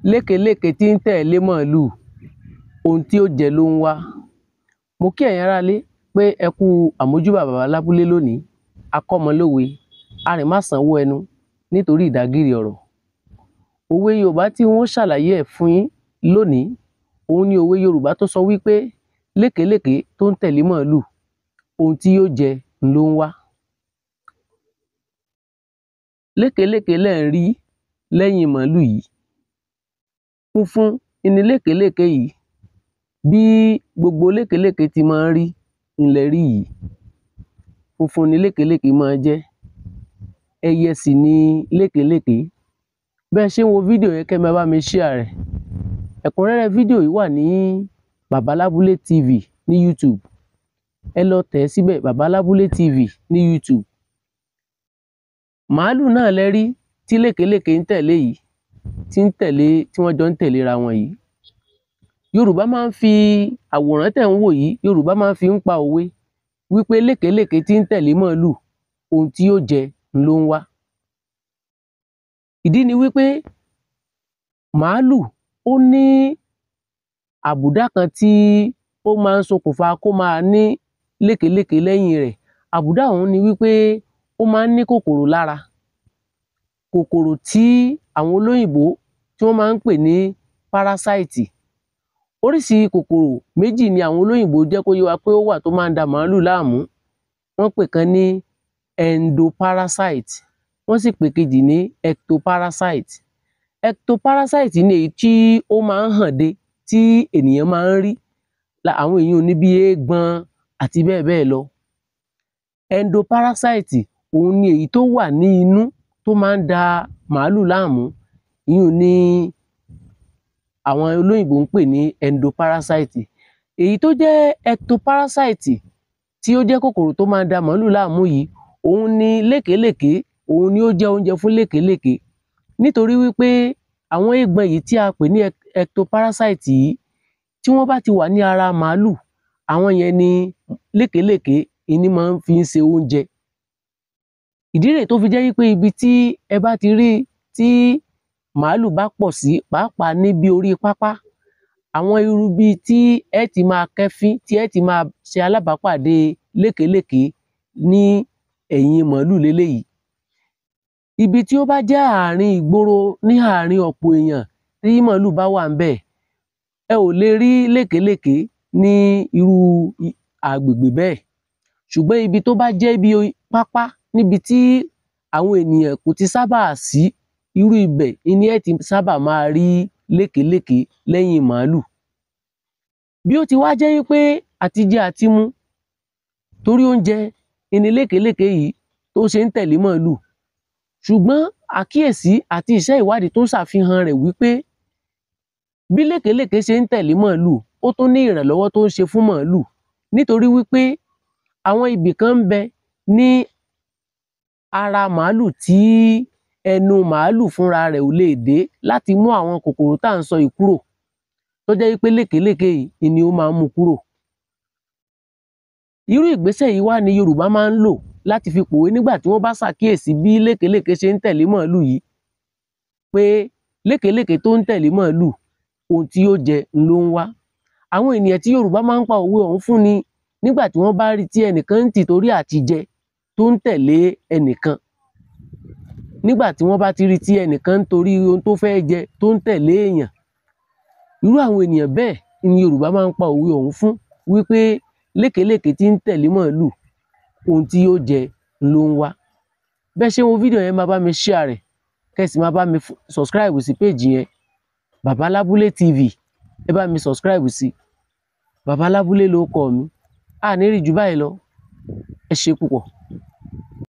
lékelèké tí ń tẹ̀lé màálù ohun tí ó jẹ ló ń wá. Mo kí ẹ̀yin aráalé pé ẹ kú àmójúbà bàbá lábúlé lónìí. Akọ́mọ lówe, arìn má sanwó ẹnu nítorí ìdágìrì ọ̀rọ̀. Òwe Yorùbá tí wọ́n ṣàlàyé ẹ̀ fún yín lónìí, òun ni òwe Yorùbá tó sọ wípé lékelèké tó ń tẹ̀lé màálù ohun tí yóò jẹ ló ń wá. Lékelèké lẹ̀ ń rí lẹ́yìn màálù yìí. Funfun ni lékelèké yìí. Bí gbogbo lékelèké ti máa ń rí lẹ rí yìí. Funfun ni lékelèké máa jẹ́. Ẹyẹ sì ni lékelèké. Bẹ́ẹ̀ ṣe ń wo fídíò yẹn kẹ́ máa bá mi share rẹ̀. Ẹ̀kúnrẹ́rẹ́ fídíò yìí wà ní Bàbá Lábúlé TV ní YouTube. Ẹ lọ tẹ̀ síbẹ̀, Bàbá Lábúlé TV ní YouTube. Màálù náà lẹ rí tí lékelèké ń tẹ̀lé yìí, tí wọ́n jọ ń tẹ̀léra wọn yìí. Yorùbá máa ń fi àwòrán tẹ̀ ń wò yìí, Yorùbá máa ń fi ń pa òwe wípé lékelèké tí ń tẹ̀lé màálù ohun tí yóò jẹ ló ń wá. Ìdí ni wípé màálù ó ní àbùdá kan tí ó máa ń ṣokùnfà kó máa ní lékelèké lẹ́yìn rẹ̀. Àbùdá ọ̀hún ni wípé ó máa ń ní kòkòrò lára. Kòkòrò tí àwọn olóyìnbó tí wọ́n máa ń pè ní parasite. Oríṣi kòkòrò méjì ni àwọn olóyìnbó jẹ́ kó yé wa pé ó wà tó máa ń da màálù láàmú. Wọ́n pè kan ní endoparasite, wọ́n sì pè kejì ní ectoparasite. Ectoparasite ni èyí tí ó máa ń hàn dé tí ènìyàn máa ń rí. Àwọn èyí ní bí eégbọn àti bẹ́ẹ̀ bẹ́ẹ̀ lọ. Endoparasite òun ni èyí tó wà ní inú tó máa ń da màálù láàmú. Ìyẹn ni àwọn olóyìnbó ń pè ní endoparasite. Èyí tó jẹ́ ectoparasite tí ó jẹ́ kòkòrò tó máa ń da màálù láàmú yìí, òun ni lékelèké, òun ni ó jẹ́ oúnjẹ fún lékelèké. Nítorí wípé àwọn eégbọn yìí tí a pè ní ectoparasite yìí, tí wọ́n bá ti wà ní ara màálù, àwọn yẹn ni lékelèké ìní máa ń fi ṣe oúnjẹ. Ìdí rèé tó fi jẹ́ wípé ibi tí ẹ bá ti rí tí màálù bá pọ̀ sí, pàápàá níbi orí pápá, àwọn irú bí tí ẹ ti máa kẹ́fín, tí ẹ ti máa ṣe alábàápàdé lékelèké ní ẹ̀yìn màálù leléyìí. Ibi tí ó bá jẹ́ àárín ìgboro, ní àárín ọ̀pọ̀ èèyàn tí màálù bá wà ńbẹ̀, ẹ ò lè rí lékelèké ní irú agbègbè bẹ́ẹ̀. Ṣùgbọ́n ibi tó bá jẹ́ bí pápá, níbi tí àwọn ènìyàn kò ti sábà sí, irú ibẹ̀ ni ẹ ti sábà máa rí lékelèké lẹ́yìn màálù. Bí ó ti wá jẹ́ wípé àtijẹ àtimu torí oúnjẹ ni lékelèké yìí tó ṣe ń tẹ̀lé màálù. Ṣùgbọ́n àkíyèsí àti iṣẹ́ ìwádìí tó ṣàfihàn rẹ̀ wípé bí lékelèké ṣe ń tẹ̀lé màálù, ó tún ní ìrànlọ́wọ́ tó ń ṣe fún màálù. Nítorí wípé àwọn ibì kan ń bẹ ní ara màálù tí ẹnu màálù fúnra rẹ̀ ò lè dé láti mú àwọn kòkòrò tá à ń sọ yìí kúrò, tó jẹ́ wípé lékelèké yìí ni ó máa ń mú kúrò. Irú ìgbésẹ̀ yìí wá ni Yorùbá máa ń lò láti fi pòwe nígbà tí wọ́n bá ṣàkíyèsí bí lékelèké ṣe ń tẹ̀lé màálù yìí, pé lékelèké tó ń tẹ̀lé màálù ohun tí yóò jẹ ló ń wá. Àwọn ènìyàn tí Yorùbá máa ń pa òwe ọ̀hún fún ni nígbà tí wọ́n bá rí tí ẹnìkan ń tìtorí àtijẹ tó ń tẹ̀lé ẹnìkan. Nígbà tí wọ́n bá ti rí tí ẹnìkan ń torí ohun tó fẹ́ jẹ tó ń tẹ̀lé èèyàn. Irú àwọn ènìyàn bẹ́ẹ̀ ni Yorùbá máa ń pa òwe ọ̀hún fún wípé lékelèké tí ń tẹ̀lé màálù ohun tí yóò jẹ ló ń wá. Bẹ́ẹ̀ ṣe ń wo fídíò yẹn, máa bá mi share rẹ̀, kẹ́ sì máa bá mi subscribe sí page yẹn, Bàbá Lábúlé TV. Ẹ bá mi subscribe sí. Bàbá Lábúlé lórúkọ mi. A ní rí jù báyìí lọ. Ẹ ṣé púpọ̀.